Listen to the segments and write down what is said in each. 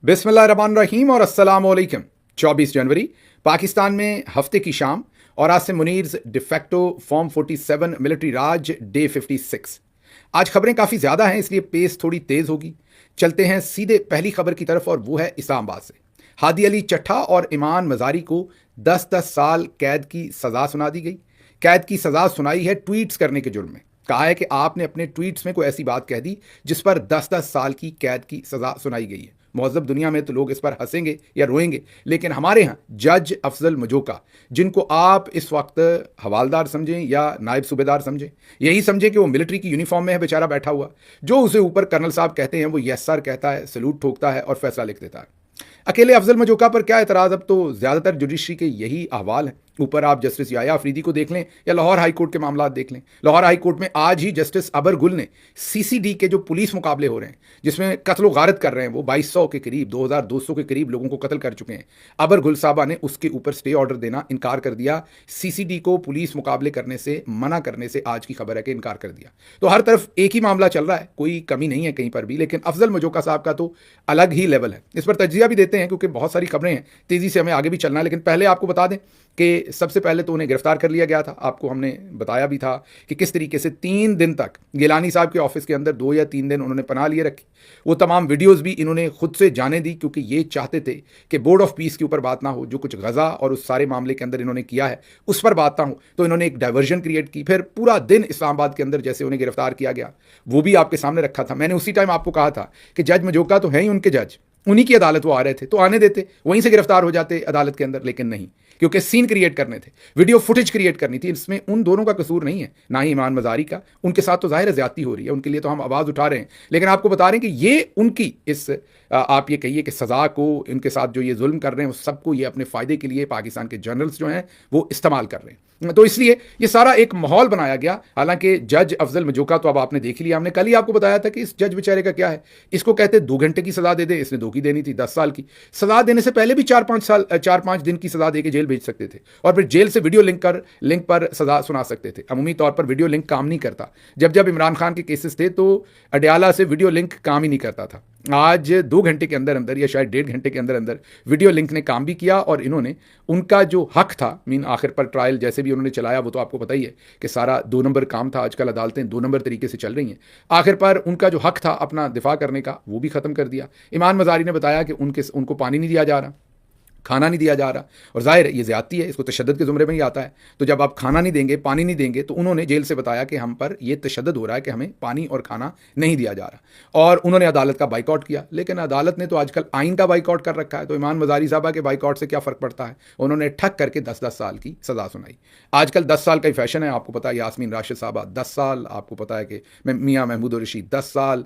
बिस्मिल्लाहिर्रहमानिर्रहीम और अस्सलाम वालेकुम। 24 जनवरी पाकिस्तान में हफ्ते की शाम और आसिम मुनीर्स डिफेक्टो फॉर्म 47 मिलिट्री राज डे 56। आज खबरें काफ़ी ज़्यादा हैं, इसलिए पेस थोड़ी तेज़ होगी। चलते हैं सीधे पहली खबर की तरफ और वो है इस्लामाबाद से। हादी अली चट्ठा और ईमान मजारी को 10-10 साल कैद की सज़ा सुना दी गई। कैद की सज़ा सुनाई है ट्वीट्स करने के जुर्म में। कहा है कि आपने अपने ट्वीट्स में कोई ऐसी बात कह दी जिस पर 10-10 साल की कैद की सज़ा सुनाई गई है। महज़ब दुनिया में तो लोग इस पर हंसेंगे या रोएंगे, लेकिन हमारे यहाँ जज अफजल मजोका, जिनको आप इस वक्त हवालदार समझें या नायब सूबेदार समझें, यही समझें कि वो मिलिट्री की यूनिफॉर्म में है बेचारा बैठा हुआ, जो उसे ऊपर कर्नल साहब कहते हैं वो यस सर कहता है, सैल्यूट ठोकता है और फैसला लिख देता है। अकेले अफजल मजोका पर क्या एतराज़, अब तो ज़्यादातर जुडिशरी के यही अहवाल हैं। ऊपर आप जस्टिस याया अफरीदी को देख लें या लाहौर हाई कोर्ट के मामला देख लें। लाहौर हाई कोर्ट में आज ही जस्टिस अबर गुल ने सीसीडी के जो पुलिस मुकाबले हो रहे हैं, जिसमें कत्ल गारत कर रहे हैं, वो 2200 के करीब 2200 के करीब लोगों को कत्ल कर चुके हैं। अबर गुल साहबा ने उसके ऊपर स्टे ऑर्डर देना इनकार कर दिया। सीसीडी को पुलिस मुकाबले करने से मना करने से आज की खबर है कि इनकार कर दिया। तो हर तरफ एक ही मामला चल रहा है, कोई कमी नहीं है कहीं पर भी। लेकिन अफजल मजोका साहब का तो अलग ही लेवल है। इस पर तजिया भी देते हैं क्योंकि बहुत सारी खबरें हैं, तेज़ी से हमें आगे भी चलना है। लेकिन पहले आपको बता दें कि सबसे पहले तो उन्हें गिरफ्तार कर लिया गया था। आपको हमने बताया भी था कि किस तरीके से 3 दिन तक गिलानी साहब के ऑफिस के अंदर 2 या 3 दिन उन्होंने पनाह लिए रखी। वो तमाम वीडियोस भी इन्होंने खुद से जाने दी, क्योंकि ये चाहते थे कि बोर्ड ऑफ पीस के ऊपर बात ना हो। जो कुछ गज़ा और उस सारे मामले के अंदर इन्होंने किया है उस पर बात ना हो, तो इन्होंने एक डाइवर्जन क्रिएट की। फिर पूरा दिन इस्लामाबाद के अंदर जैसे उन्हें गिरफ्तार किया गया वो भी आपके सामने रखा था। मैंने उसी टाइम आपको कहा था कि जज मजोका तो है ही उनके जज, उन्हीं की अदालत वो आ रहे थे तो आने देते, वहीं से गिरफ्तार हो जाते अदालत के अंदर। लेकिन नहीं, क्योंकि सीन क्रिएट करने थे, वीडियो फुटेज क्रिएट करनी थी। इसमें उन दोनों का कसूर नहीं है, ना ही ईमान मजारी का। उनके साथ तो जाहिर ज्यादती हो रही है, उनके लिए तो हम आवाज़ उठा रहे हैं। लेकिन आपको बता रहे हैं कि ये उनकी इस आप ये कहिए कि सज़ा को, इनके साथ जो ये जुल्म कर रहे हैं उस सबको ये अपने फ़ायदे के लिए पाकिस्तान के जनरल्स जो हैं वो इस्तेमाल कर रहे हैं। तो इसलिए ये सारा एक माहौल बनाया गया। हालांकि जज अफजल मजोका तो अब आपने देख ही लिया। हमने कल ही आपको बताया था कि इस जज बेचारे का क्या है, इसको कहते 2 घंटे की सज़ा दे दे, इसने 2 की देनी थी। 10 साल की सज़ा देने से पहले भी 4-5 दिन की सज़ा दे के जेल भेज सकते थे और फिर जेल से वीडियो लिंक पर सज़ा सुना सकते थे। अमूमी तौर पर वीडियो लिंक काम नहीं करता। जब जब इमरान खान के केसेस थे तो अडयाला से वीडियो लिंक काम ही नहीं करता था। आज 2 घंटे के अंदर अंदर या शायद 1.5 घंटे के अंदर अंदर वीडियो लिंक ने काम भी किया और इन्होंने उनका जो हक था, आखिर पर ट्रायल जैसे भी उन्होंने चलाया वो तो आपको पता ही है कि सारा 2 नंबर काम था। आजकल अदालतें 2 नंबर तरीके से चल रही हैं। आखिर पर उनका जो हक था अपना दिफा करने का वो भी ख़त्म कर दिया। ईमान मजारी ने बताया कि उनको पानी नहीं दिया जा रहा, खाना नहीं दिया जा रहा, और जाहिर है ये ज़्यादती है, इसको तशद्दुद के ज़ुमरे में ही आता है। तो जब आप खाना नहीं देंगे, पानी नहीं देंगे, तो उन्होंने जेल से बताया कि हम पर ये तशद्दुद हो रहा है कि हमें पानी और खाना नहीं दिया जा रहा, और उन्होंने अदालत का बाइकआउट किया। लेकिन अदालत ने तो आजकल आइन का बाइकआउट कर रखा है, तो ईमान मजारी साहबा के बाइकआउट से क्या फ़र्क पड़ता है। उन्होंने ठक करके 10-10 साल की सज़ा सुनाई। आजकल 10 साल का ही फैशन है, आपको पता है। यास्मीन राशिद साहबा 10 साल, आपको पता है कि मियाँ महमूद रशीद 10 साल,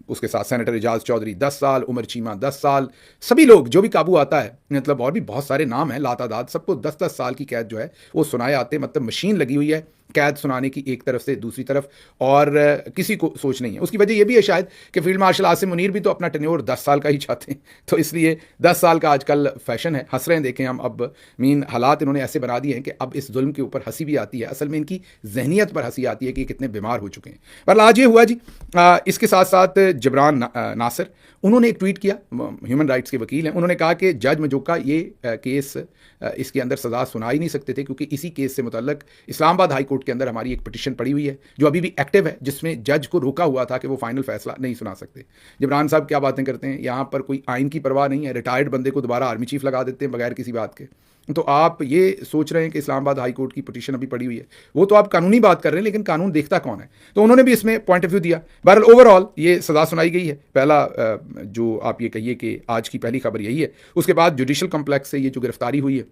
उसके साथ सेनेटर एजाज चौधरी 10 साल, उमर चीमा 10 साल, सभी लोग जो भी काबू आता है, मतलब और भी बहुत सारे नाम हैं लातादाद, सबको 10-10 साल की कैद जो है वो सुनाए आते। मतलब मशीन लगी हुई है कैद सुनाने की एक तरफ से दूसरी तरफ, और किसी को सोच नहीं है। उसकी वजह यह भी है शायद कि फील्ड मार्शल आसिम मुनीर भी तो अपना टेन्योर 10 साल का ही चाहते हैं, तो इसलिए 10 साल का आजकल फैशन है। हंस रहे हैं, देखें हम, अब हालात इन्होंने ऐसे बना दिए हैं कि अब इस जुल्म के ऊपर हंसी भी आती है। असल में इनकी जहनीत पर हंसी आती है कि कितने बीमार हो चुके हैं। पर आज ये हुआ जी। इसके साथ साथ जबरान नासिर, उन्होंने एक ट्वीट किया, ह्यूमन राइट्स के वकील हैं। उन्होंने कहा कि जज मजोका ये केस इसके अंदर सज़ा सुना ही नहीं सकते थे, क्योंकि इसी केस से मुतल्लक इस्लामाबाद हाई कोर्ट के अंदर हमारी एक पिटिशन पड़ी हुई है जो अभी भी एक्टिव है, जिसमें जज को रोका हुआ था कि वो फाइनल फैसला नहीं सुना सकते। जबरान साहब क्या बातें करते हैं, यहाँ पर कोई आइन की परवाह नहीं है। रिटायर्ड बंदे को दोबारा आर्मी चीफ लगा देते हैं बगैर किसी बात के। तो आप ये सोच रहे हैं कि इस्लामाबाद हाई कोर्ट की पिटीशन अभी पड़ी हुई है, वो तो आप कानूनी बात कर रहे हैं, लेकिन कानून देखता कौन है। तो उन्होंने भी इसमें पॉइंट ऑफ व्यू दिया। बहरहाल ओवरऑल ये सज़ा सुनाई गई है। पहला जो आप ये कहिए कि आज की पहली खबर यही है। उसके बाद जुडिशल कम्प्लेक्स से ये जो गिरफ्तारी हुई है,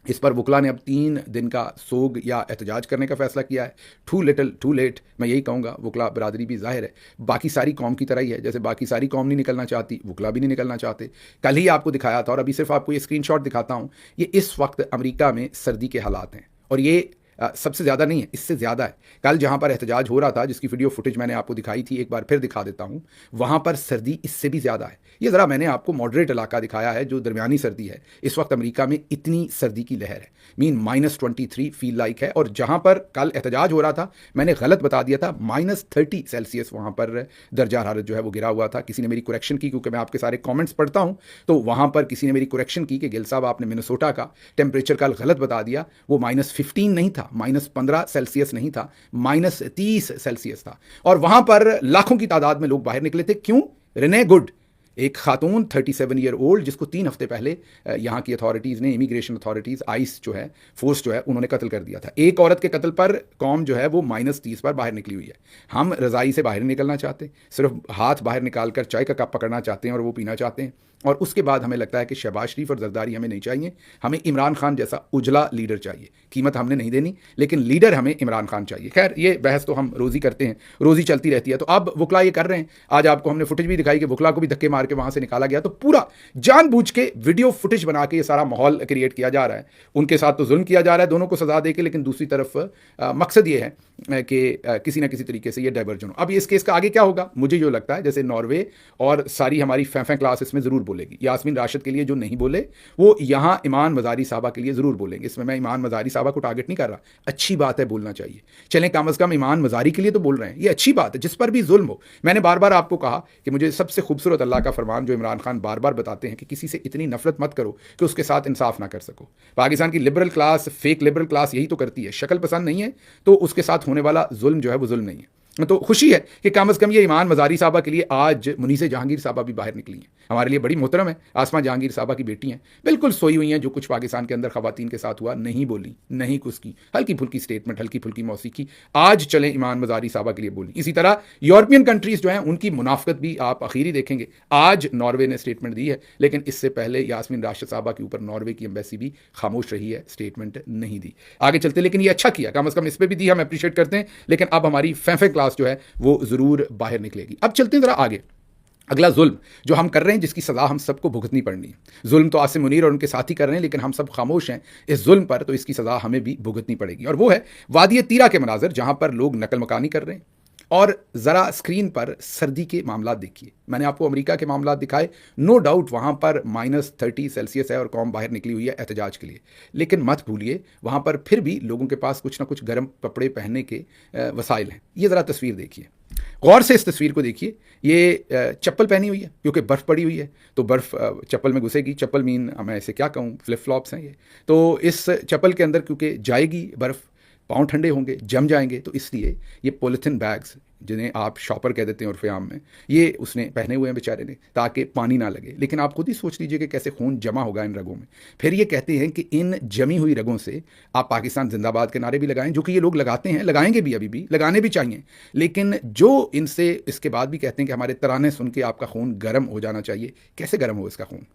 इस पर वकला ने अब 3 दिन का सोग या एहतजाज करने का फैसला किया है। टू लिटल टू लेट, मैं यही कहूँगा। वकला बरादरी भी जाहिर है बाकी सारी कौम की तरह ही है, जैसे बाकी सारी कौम नहीं निकलना चाहती, वकला भी नहीं निकलना चाहते। कल ही आपको दिखाया था, और अभी सिर्फ आपको ये स्क्रीनशॉट दिखाता हूँ। ये इस वक्त अमेरिका में सर्दी के हालात हैं, और ये सबसे ज़्यादा नहीं है, इससे ज़्यादा है। कल जहाँ पर एहतजाज हो रहा था, जिसकी वीडियो फुटेज मैंने आपको दिखाई थी, एक बार फिर दिखा देता हूँ, वहाँ पर सर्दी इससे भी ज़्यादा है। ये ज़रा मैंने आपको मॉडरेट इलाका दिखाया है जो दरमियानी सर्दी है। इस वक्त अमेरिका में इतनी सर्दी की लहर है, मीन -23 फील लाइक है। और जहाँ पर कल एहतजाज हो रहा था, मैंने गलत बता दिया था, -30 सेल्सियस वहाँ पर दर्जा हरारत जो है वो गिरा हुआ था। किसी ने मेरी कुरेक्शन की, क्योंकि मैं आपके सारे कमेंट्स पढ़ता हूँ, तो वहाँ पर किसी ने मेरी कुरेक्शन की कि गिल साहब आपने मिनेसोटा का टेम्परेचर कल गलत बता दिया। वो -15 नहीं था, -15 सेल्सियस नहीं था, -30 सेल्सियस था। और वहाँ पर लाखों की तादाद में लोग बाहर निकले थे। क्यों? रेने गुड, एक खातून 37 ईयर ओल्ड, जिसको 3 हफ्ते पहले यहाँ की अथॉरिटीज़ ने, इमिग्रेशन अथॉरिटीज़, आइस जो है, फोर्स जो है, उन्होंने कत्ल कर दिया था। एक औरत के कत्ल पर कौम जो है वो -30 पर बाहर निकली हुई है। हम रज़ाई से बाहर निकलना चाहते, सिर्फ हाथ बाहर निकाल कर चाय का कप पकड़ना चाहते हैं और वो पीना चाहते हैं। और उसके बाद हमें लगता है कि शहबाज शरीफ और जरदारी हमें नहीं चाहिए, हमें इमरान खान जैसा उजला लीडर चाहिए। कीमत हमने नहीं देनी, लेकिन लीडर हमें इमरान खान चाहिए। खैर, ये बहस तो हम रोज़ी करते हैं, रोज़ी चलती रहती है। तो अब वकला ये कर रहे हैं, आज आपको हमने फुटेज भी दिखाई कि वकला को भी धक्के मार के वहाँ से निकाला गया। तो पूरा जानबूझ के वीडियो फुटेज बना के ये सारा माहौल क्रिएट किया जा रहा है। उनके साथ तो जुल्म किया जा रहा है, दोनों को सजा दे के, लेकिन दूसरी तरफ मकसद ये है कि किसी ना किसी तरीके से ये डाइवर्जन हो। अब इस केस का आगे क्या होगा, मुझे जो लगता है, जैसे नॉर्वे और सारी हमारी फैफे क्लास इसमें ज़रूर बोलेगी। यास्मीन राशिद के लिए जो नहीं बोले, वो यहाँ ईमान मज़ारी साहबा के लिए ज़रूर बोलेंगे। इसमें मैं ईमान मज़ारी साहबा को टारगेट नहीं कर रहा, अच्छी बात है, बोलना चाहिए। चलें, कम अज़ कम ईमान मज़ारी के लिए तो बोल रहे हैं, ये अच्छी बात है। जिस पर भी जुल्म हो, मैंने बार बार आपको कहा कि मुझे सबसे खूबसूरत अल्लाह का फरमान जो इमरान खान बार बार बताते हैं कि किसी से इतनी नफरत मत करो कि उसके साथ इंसाफ ना कर सको। पाकिस्तान की liberal class, fake liberal class यही तो करती है। शक्ल पसंद नहीं है तो उसके साथ होने वाला जुल्म जो है वो जुल्म नहीं है। तो खुशी है कि कम अज़ कम ये ईमान मज़ारी साहबा के लिए आज मुनीसे जहांगीर साहबा भी बाहर निकली हैं। हमारे लिए बड़ी मोहतरम है, आसमा जहांगीर साहबा की बेटी हैं, बिल्कुल सोई हुई हैं। जो कुछ पाकिस्तान के अंदर ख़वातीन के साथ हुआ, नहीं बोली, नहीं कुछ की, हल्की फुल्की स्टेटमेंट, हल्की फुल्की मौसीकी, आज चलें ईमान मज़ारी साहबा के लिए बोली। इसी तरह यूरोपियन कंट्रीज़ जो हैं उनकी मुनाफ़कत भी आप आखिरी देखेंगे। आज नॉर्वे ने स्टेटमेंट दी है, लेकिन इससे पहले यास्मीन राशिद साहबा के ऊपर नॉर्वे की एम्बेसी भी खामोश रही है, स्टेटमेंट नहीं दी। आगे चलते, लेकिन ये अच्छा किया, कम अज़ कम इस पर भी दी, हम अप्रिशिएट करते हैं। लेकिन अब हमारी फैफे क्लास जो है वो ज़रूर बाहर निकलेगी। अब चलते हैं ज़रा आगे। अगला जुल्म जो हम कर रहे हैं, जिसकी सज़ा हम सबको भुगतनी पड़नी है। जुल्म तो आसिम मुनीर और उनके साथी कर रहे हैं, लेकिन हम सब खामोश हैं इस जुल्म पर, तो इसकी सज़ा हमें भी भुगतनी पड़ेगी। और वो है वादी तीरा के मनाजर, जहाँ पर लोग नकल मकानी कर रहे हैं। और ज़रा स्क्रीन पर सर्दी के मामला देखिए। मैंने आपको अमेरिका के मामला दिखाए, नो डाउट वहाँ पर -30 सेल्सियस है और कौम बाहर निकली हुई है एहतजाज के लिए। लेकिन मत भूलिए, वहाँ पर फिर भी लोगों के पास कुछ ना कुछ गर्म कपड़े पहनने के वसाइल हैं। ये ज़रा तस्वीर देखिए, गौर से इस तस्वीर को देखिए। ये चप्पल पहनी हुई है, क्योंकि बर्फ़ पड़ी हुई है तो बर्फ़ चप्पल में घुसेगी। चप्पल मीन मैं इसे क्या कहूँ, फ्लिप फ्लॉप्स हैं ये। तो इस चप्पल के अंदर क्योंकि जाएगी बर्फ़, पाँव ठंडे होंगे, जम जाएंगे, तो इसलिए ये पॉलीथिन बैग्स, जिन्हें आप शॉपर कह देते हैं उर्फ़े आम में, ये उसने पहने हुए हैं बेचारे ने, ताकि पानी ना लगे। लेकिन आप खुद ही सोच लीजिए कि कैसे खून जमा होगा इन रगों में। फिर ये कहते हैं कि इन जमी हुई रगों से आप पाकिस्तान जिंदाबाद के नारे भी लगाएं, जो कि ये लोग लगाते हैं, लगाएंगे भी, अभी भी लगाने भी चाहिए। लेकिन जो इनसे इसके बाद भी कहते हैं कि हमारे तराने सुन के आपका खून गर्म हो जाना चाहिए। कैसे गर्म हो इसका खून,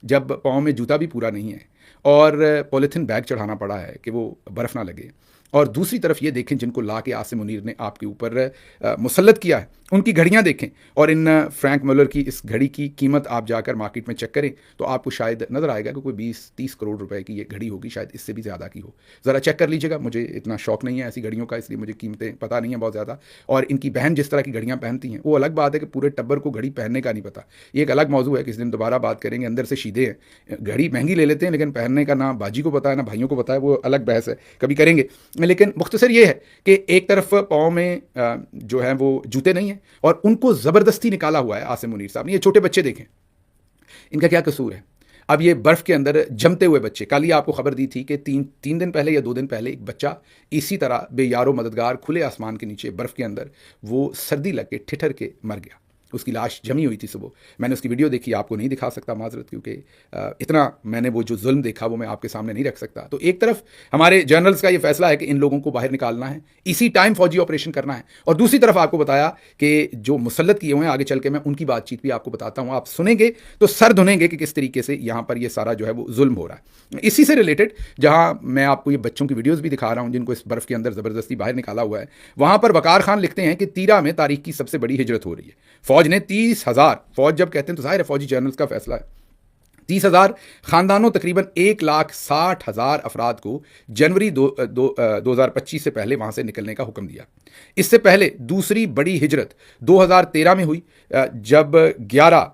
जब पाँव में जूता भी पूरा नहीं है और पॉलीथिन बैग चढ़ाना पड़ा है कि वो बर्फ़ ना लगे। और दूसरी तरफ ये देखें, जिनको ला के आसिम मुनीर ने आपके ऊपर मुसल्लत किया है, उनकी घड़ियाँ देखें। और इन फ्रैंक मुलर की इस घड़ी की कीमत आप जाकर मार्केट में चेक करें तो आपको शायद नज़र आएगा कि कोई 20-30 करोड़ रुपए की ये घड़ी होगी, शायद इससे भी ज़्यादा की हो। ज़रा चेक कर लीजिएगा। मुझे इतना शौक नहीं है ऐसी घड़ियों का, इसलिए मुझे कीमतें पता नहीं है बहुत ज़्यादा। और इनकी बहन जिस तरह की घड़ियाँ पहनती हैं, वो अलग बात है कि पूरे टब्बर को घड़ी पहनने का नहीं पता। ये एक अलग मौजू है, किसी दिन दोबारा बात करेंगे। अंदर से सीधे हैं, घड़ी महंगी ले लेते हैं, लेकिन पहनने का ना बाजी को पता है ना भाइयों को पता है, वो अलग बहस है, कभी करेंगे। लेकिन मुख्तसर ये है कि एक तरफ पाँव में जो है वो जूते नहीं हैं और उनको ज़बरदस्ती निकाला हुआ है आसिम मुनीर साहब ने। ये छोटे बच्चे देखें, इनका क्या कसूर है। अब ये बर्फ़ के अंदर जमते हुए बच्चे, कल ही आपको खबर दी थी कि तीन दिन पहले या 2 दिन पहले एक बच्चा इसी तरह बेयारो मददगार खुले आसमान के नीचे बर्फ़ के अंदर वो सर्दी लग के ठिठर के मर गया। उसकी लाश जमी हुई थी सुबह। मैंने उसकी वीडियो देखी, आपको नहीं दिखा सकता माजरत, क्योंकि इतना मैंने वो जो जुल्म देखा वो मैं आपके सामने नहीं रख सकता। तो एक तरफ हमारे जनरल्स का ये फैसला है कि इन लोगों को बाहर निकालना है, इसी टाइम फौजी ऑपरेशन करना है। और दूसरी तरफ आपको बताया कि जो मुसल्लत किए हुए हैं, आगे चल के मैं उनकी बातचीत भी आपको बताता हूँ। आप सुनेंगे तो सर धुनेंगे कि किस तरीके से यहाँ पर ये सारा जो है वो जुल्म हो रहा है। इसी से रिलेटेड जहाँ मैं आपको ये बच्चों की वीडियोज़ भी दिखा रहा हूँ जिनको इस बर्फ़ के अंदर ज़बरदस्ती बाहर निकाला हुआ है, वहाँ पर वकार खान लिखते हैं कि तीरा में तारीख की सबसे बड़ी हिजरत हो रही है। फौज ने 30,000, फौज जब कहते हैं तो जाहिर है फौजी जनरल्स का फैसला है, 30,000 खानदानों तकरीबन 1,60,000 अफराद को जनवरी 2025 से पहले वहां से निकलने का हुक्म दिया। इससे पहले दूसरी बड़ी हिजरत 2013 में हुई, जब 11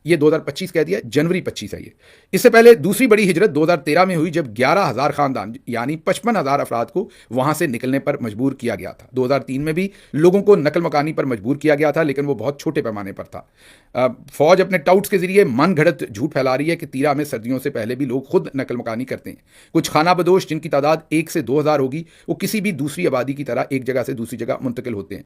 ये 2025 कह दिया, जनवरी 25 है ये। इससे पहले दूसरी बड़ी हिजरत 2013 में हुई, जब 11,000 खानदान यानी 55,000 अफराद को वहां से निकलने पर मजबूर किया गया था। 2003 में भी लोगों को नकल मकानी पर मजबूर किया गया था, लेकिन वो बहुत छोटे पैमाने पर था। फौज अपने टाउट्स के जरिए मन घड़त झूठ फैला रही है कि तीरा में सर्दियों से पहले भी लोग खुद नकल मकानी करते हैं। कुछ खाना बदोश जिनकी तादाद 1 से 2,000 होगी, वो किसी भी दूसरी आबादी की तरह एक जगह से दूसरी जगह मुंतकिल होते हैं।